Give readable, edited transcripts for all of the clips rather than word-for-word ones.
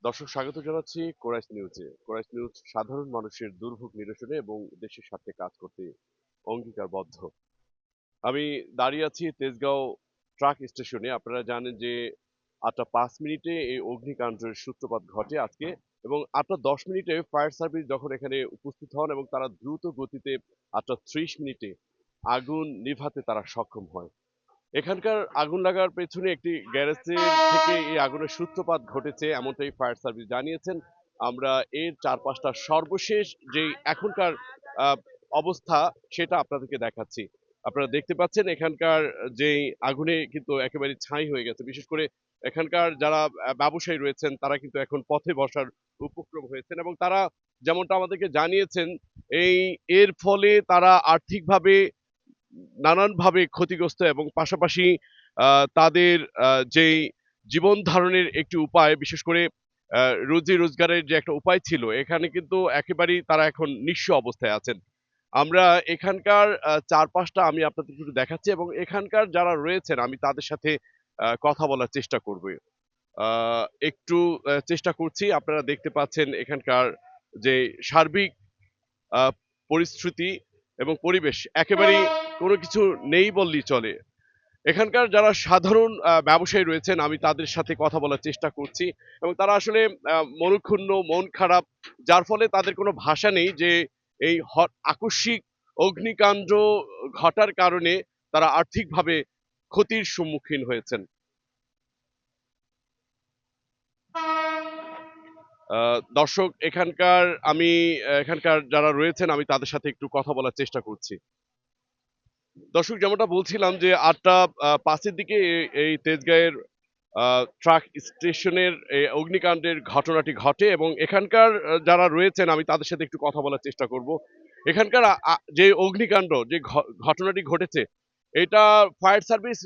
দর্শক স্বাগত জানাচ্ছি কোরাইশ নিউজে। কোরাইশ নিউজ সাধারণ মানুষের দুর্ভোগ নিরসনে এবং দেশের স্বার্থে কাজ করতে অঙ্গীকারবদ্ধ। আমি দাঁড়িয়ে আছি তেজগাঁও ট্রাক স্টেশনে। আপনারা জানেন যে 8টা 5 মিনিটে এই অগ্নিকাণ্ডের সূত্রপাত ঘটে আজকে, এবং 8টা 10 মিনিটে ফায়ার সার্ভিস যখন এখানে উপস্থিত হন এবং তারা দ্রুত গতিতে 8টা 30 মিনিটে আগুন নিভাতে তারা সক্ষম হয়। এখানকার আগুন লাগার পেছনে একটি গ্যারেজের থেকে এই আগুনের সূত্রপাত ঘটেছে এমনটাই ফায়ার সার্ভিস জানিয়েছেন। আমরা এর চারপাশটা সর্বশেষ যেই এখনকার আহ, অবস্থা সেটা আপনাদেরকে দেখাচ্ছি। আপনারা দেখতে পাচ্ছেন এখানকার যেই আগুনে কিন্তু একেবারে ছাই হয়ে গেছে। বিশেষ করে এখানকার যারা ব্যবসায়ী রয়েছেন তারা কিন্তু এখন পথে বসার উপক্রম হয়েছেন, এবং তারা যেমনটা আমাদেরকে জানিয়েছেন এই এর ফলে তারা আর্থিকভাবে নানানভাবে ক্ষতিগ্রস্ত, এবং পাশাপাশি তাদের যেই জীবন ধারণের একটি উপায়, বিশেষ করে রুজি রোজগারের যে একটা উপায় ছিল, এখানে কিন্তু একেবারেই তারা এখন নিঃস্ব অবস্থায় আছেন। আমরা এখানকার চারপাশটা আমি আপনাদের একটু দেখাচ্ছি, এবং এখানকার যারা রয়েছেন আমি তাদের সাথে কথা বলার চেষ্টা করব। একটু চেষ্টা করছি। আপনারা দেখতে পাচ্ছেন এখানকার যে সার্বিক আহ, পরিস্থিতি এবং পরিবেশ একেবারেই কোনো কিছু নেই বললেই চলে। এখানকার যারা সাধারণ ব্যবসায়ী রয়েছেন আমি তাদের সাথে কথা বলার চেষ্টা করছি, এবং তারা আসলে মনক্ষুণ্ণ, মন খারাপ, যার ফলে তাদের কোনো ভাষা নেই যে এই আকস্মিক অগ্নিকাণ্ড ঘটার কারণে তারা আর্থিকভাবে ক্ষতির সম্মুখীন হয়েছেন। দর্শক এখানকার যারা রয়েছেন আমি তাদের সাথে একটু কথা বলার চেষ্টা করছি। দর্শক, যেমনটা বলছিলাম যে 8টা 5-এর দিকে এই তেজগাঁয়ের ট্রাক স্টেশনের এই অগ্নিকাণ্ডের ঘটনাটি ঘটে, এবং এখানকার যারা রয়েছেন আমি তাদের সাথে একটু কথা বলার চেষ্টা করব। এখানকার যে অগ্নিকাণ্ড যে ঘটনাটি ঘটেছে, এটা ফায়ার সার্ভিস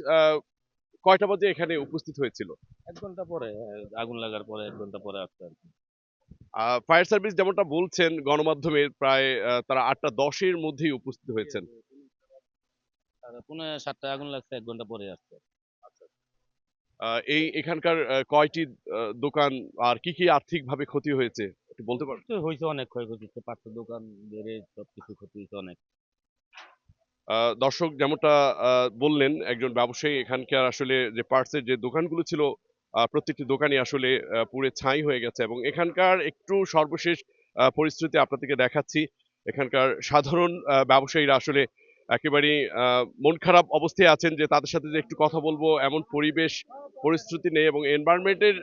কয়টা বাজে এখানে উপস্থিত হয়েছিল? 1 ঘন্টা পরে, আগুন লাগার পরে 1 ঘন্টা পরে আসছে আর কি। ফায়ার সার্ভিস যেমনটা বলছেন গণমাধ্যমে, প্রায় তারা 8টা 10-এর মধ্যেই উপস্থিত হয়েছেন। আর পৌনে 7টায় আগুন লাগছে, 1 ঘন্টা পরে আসছে। এই এখানকার কয়টি দোকান আর কি কি আর্থিকভাবে ক্ষতি হয়েছে একটু বলতে পারবেন? ক্ষতি তো হয়েছে, অনেক ক্ষয়ক্ষতি হচ্ছে, 5টা দোকান বেড়ে সবকিছু ক্ষতি হয়েছে অনেক। দর্শক, যেমনটা বললেন একজন ব্যবসায়ী, এখানকার আসলে যে পার্টসের যে দোকানগুলো ছিল প্রত্যেকটি দোকানই আসলে পুড়ে ছাই হয়ে গেছে, এবং এখানকার একটু সর্বশেষ পরিস্থিতি আপনাদেরকে দেখাচ্ছি। এখানকার সাধারণ ব্যবসায়ীরা আসলে একেবারেই মন খারাপ অবস্থায় আছেন, যে তাদের সাথে যে একটু কথা বলবো এমন পরিবেশ পরিস্থিতি নেই, এবং এনভায়রনমেন্টের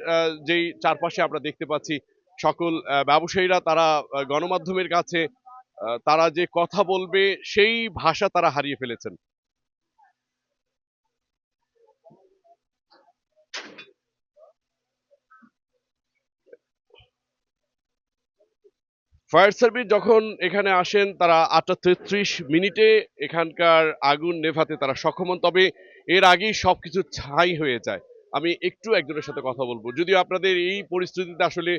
যেই চারপাশে আমরা দেখতে পাচ্ছি সকল ব্যবসায়ীরা তারা গণমাধ্যমের কাছে তারা যে কথা বলবে সেই ভাষা তারা হারিয়ে ফেলেছেন। ফায়ার সার্ভিস যখন এখানে আসেন তারা 8টা 33 মিনিটে এখানকার আগুন নেভাতে তারা সক্ষম হন, তবে এর আগেই সবকিছু ছাই হয়ে যায়। আমি একটু একজনের সাথে কথা বলবো, যদিও আপনাদের এই পরিস্থিতিতে আসলে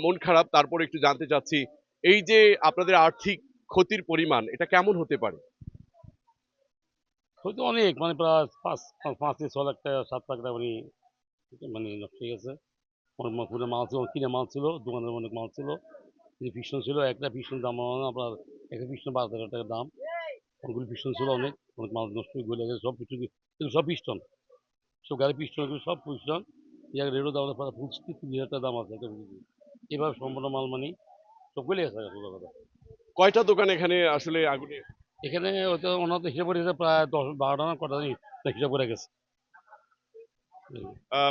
মন খারাপ, তারপর একটু জানতে চাচ্ছি এই যে আপনাদের আর্থিক ক্ষতির পরিমাণ এটা কেমন হতে পারে? ক্ষতি অনেক, মানে প্রায় 5 থেকে 6 লাখ টাকা, 7 লাখ টাকা, মানে মানে নষ্ট হয়ে গেছে। অনেক পুরো মাল ছিল, কিনে মাল ছিল, দোকানের অনেক মাল ছিল, পিস্টন ছিল, একটা পিস্টন দাম আপনার, একটা পিস্টন 12,000 টাকা দাম। অনেকগুলো পিস্টন ছিল, অনেক অনেক মাল নষ্ট হয়ে গলে গেছে সব পিস্টন, সব পিস্টন, সব গাড়ি পিস্টন, সব পিস্টন। রেডও দাম প্রায় 25-30 হাজার টাকা দাম আছে একটা পিস্টন। এবার সম্পূর্ণ মাল মানে সব গলে গেছে আসলে কথা। কয়টা দোকান এখানে আসলে আগুনে? এখানে হয়তো ওনার তো হিসাব করেছে প্রায় 10-12টা না কটা জানি, তা হিসাব করে গেছে।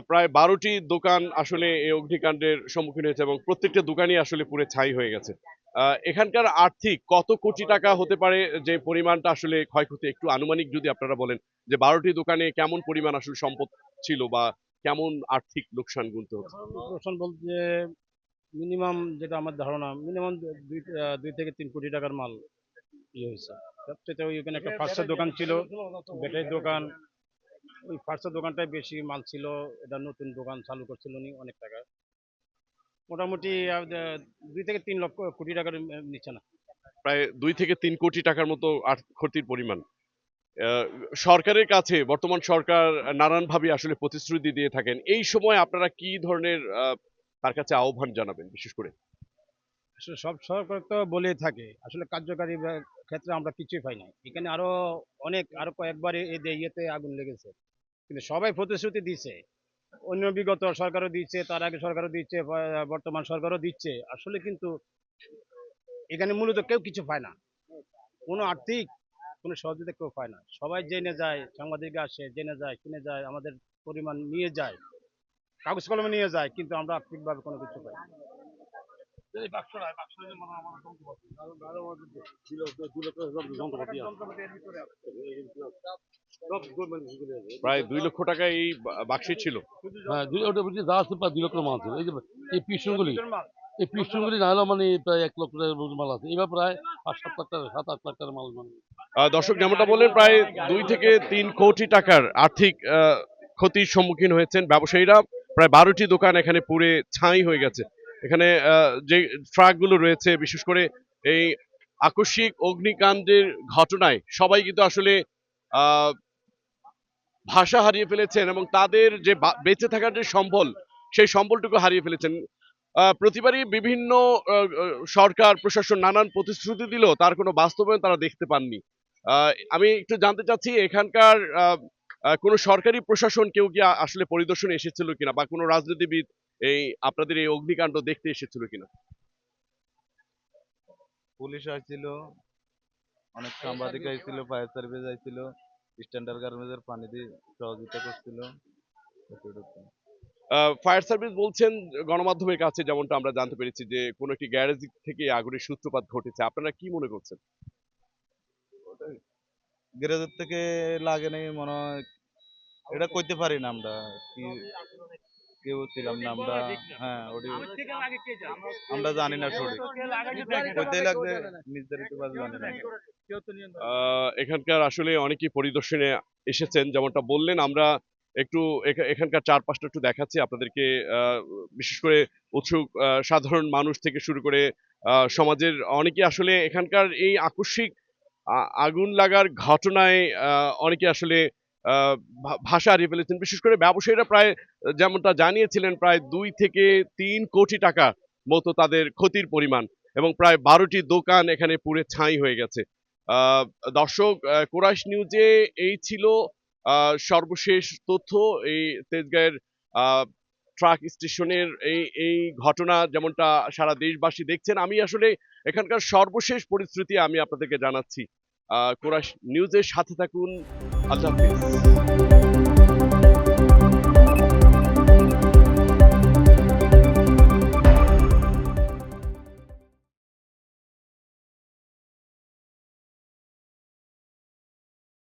প্রায় 12টি দোকান আসলে এই অগ্নিকাণ্ডের সম্মুখীন হয়েছে, এবং প্রত্যেকটা দোকানই আসলে পুড়ে ছাই হয়ে গেছে। এখানকার আর্থিক কত কোটি টাকা হতে পারে যে পরিমাণটা আসলে ক্ষয়ক্ষতি, একটু আনুমানিক যদি আপনারা বলেন যে 12টি দোকানে কেমন পরিমাণ আসলে সম্পদ ছিল, বা কেমন আর্থিক লোকসান গুনতে হচ্ছে? লোকসান বলতে মিনিমাম, যেটা আমার ধারণা, মিনিমাম 2 থেকে 3 কোটি টাকার মাল ইয়ে হয়েছে। সবচেয়ে ওইখানে একটা ফার্স্টের দোকান ছিল, ব্যাটারির দোকান। ওই ফার্স্টের দোকানটাই বেশি মাল ছিল, এটা নতুন দোকান চালু করছিল নি অনেক টাকা। মোটামুটি 2 থেকে 3 লক্ষ কোটি টাকার নিচে না। প্রায় 2 থেকে 3 কোটি টাকার মতো ক্ষতির পরিমাণ। আহ, সরকারের কাছে বর্তমান সরকার নানানভাবে আসলে প্রতিশ্রুতি দিয়ে থাকেন। এই সময় আপনারা কি ধরনের তার কাছে আহ্বান জানাবেন বিশেষ করে? আসলে সব সরকার তো বলেই থাকে, আসলে কার্যকারী ক্ষেত্রে আমরা কিছুই পাই নাই। এখানে আরো কয়েকবার ইয়েতে আগুন লেগেছে, কিন্তু সবাই প্রতিশ্রুতি দিচ্ছে। অন্য বিগত সরকারও দিচ্ছে, তার আগে সরকারও দিচ্ছে, বর্তমান সরকারও দিচ্ছে। আসলে কিন্তু এখানে মূলত কেউ কিছু পায় না, কোনো আর্থিক কোনো সহযোগিতা কেউ পায় না। সবাই জেনে যায়, সাংবাদিক আসে, জেনে যায়, শুনে যায়, আমাদের পরিমাণ নিয়ে যায়, কাগজ কলমে নিয়ে যায়, কিন্তু আমরা আর্থিকভাবে কোনো কিছু পাই না। এই বাক্সটা বাক্সটা যে মানে আমার যন্ত্রপাতি আরো ছিল 2 লক্ষ যন্ত্রপাতি সব মানে ঘুরে আছে। প্রায় 2 লক্ষ টাকা এই বাক্সে ছিল। হ্যাঁ ওটা বলছি যা আছে প্রায় 2 লক্ষ মাল ছিল। এই যে এই পিস্টনগুলি না হলেও মানে প্রায় 1 লক্ষ টাকার মতো মাল আছে। এবার প্রায় 5-7 লাখ টাকা 7-8 লাখ টাকার মাল মানে দর্শক যেমনটা বললেন, প্রায় 2 থেকে 3 কোটি টাকার আর্থিক ক্ষতির সম্মুখীন হয়েছেন ব্যবসায়ীরা। প্রায় 12টি দোকান এখানে পুড়ে ছাই হয়ে গেছে। এখানে যে ট্রাকগুলো রয়েছে, বিশেষ করে এই আকস্মিক অগ্নিকাণ্ডের ঘটনায় সবাই কিন্তু আসলে আহ, ভাষা হারিয়ে ফেলেছেন এবং তাদের যে বেঁচে থাকার যে সম্বল, সেই সম্বলটুকু হারিয়ে ফেলেছেন। প্রতিবারই বিভিন্ন সরকার প্রশাসন নানান প্রতিশ্রুতি দিল, তার কোনো বাস্তবায়ন তারা দেখতে পাননি। আমি একটু জানতে চাচ্ছি এখানকার কোনো সরকারি প্রশাসন কেউ কি আসলে পরিদর্শনে এসেছিল কিনা, বা কোনো রাজনীতিবিদ এই আপনাদের এই অগ্নিকাণ্ড দেখতে এসেছিল কিনা? পুলিশ আসছিল, অনেক সাংবাদিক আইছিল, ফায়ার সার্ভিস আইছিল, স্ট্যান্ডার্ড গার্মেন্টসের পানি দিয়ে সহযোগিতা করছিল। এতটুকু। ফায়ার সার্ভিস বলছেন গণমাধ্যমের কাছে, যেমনটা আমরা জানতে পেরেছি যে কোনো একটি গ্যারেজ থেকে আগুনের সূত্রপাত ঘটেছে। আপনারা কি মনে করছেন? গ্যারেজের থেকে লাগে নাই মনে হয়, এটা কইতে পারি না আমরা, কি কেউ ছিলাম না আমরা। হ্যাঁ ওটি আমরা জানি না সঠিক, কইতে লাগবে নির্ধারিত ভাবে জানি না। এখানকার আসলে অনেকেই পরিদর্শনে এসেছেন, যেমনটা বললেন। আমরা একটু এখানকার চারপাশটা একটু দেখাচ্ছি আপনাদেরকে। বিশেষ করে উৎসুক সাধারণ মানুষ থেকে শুরু করে সমাজের অনেকে আসলে এখানকার এই আকস্মিক আগুন লাগার ঘটনায় অনেকে আসলে ভাষা হারিয়ে ফেলেছেন। বিশেষ করে ব্যবসায়ীরা প্রায় যেমনটা জানিয়েছিলেন, প্রায় 2 থেকে 3 কোটি টাকা মতো তাদের ক্ষতির পরিমাণ, এবং প্রায় 12টি দোকান এখানে পুড়ে ছাই হয়ে গেছে। আহ, দর্শক, কোরাস নিউজে এই ছিল সর্বশেষ তথ্য। এই তেজগাঁয়ের ট্রাক স্টেশনের এই ঘটনা যেমনটা সারা দেশবাসী দেখছেন, আমি আসলে এখানকার সর্বশেষ পরিস্থিতি আমি আপনাদেরকে জানাচ্ছি। কোরাস নিউজের সাথে থাকুন। আল্লাহ হাফিজ।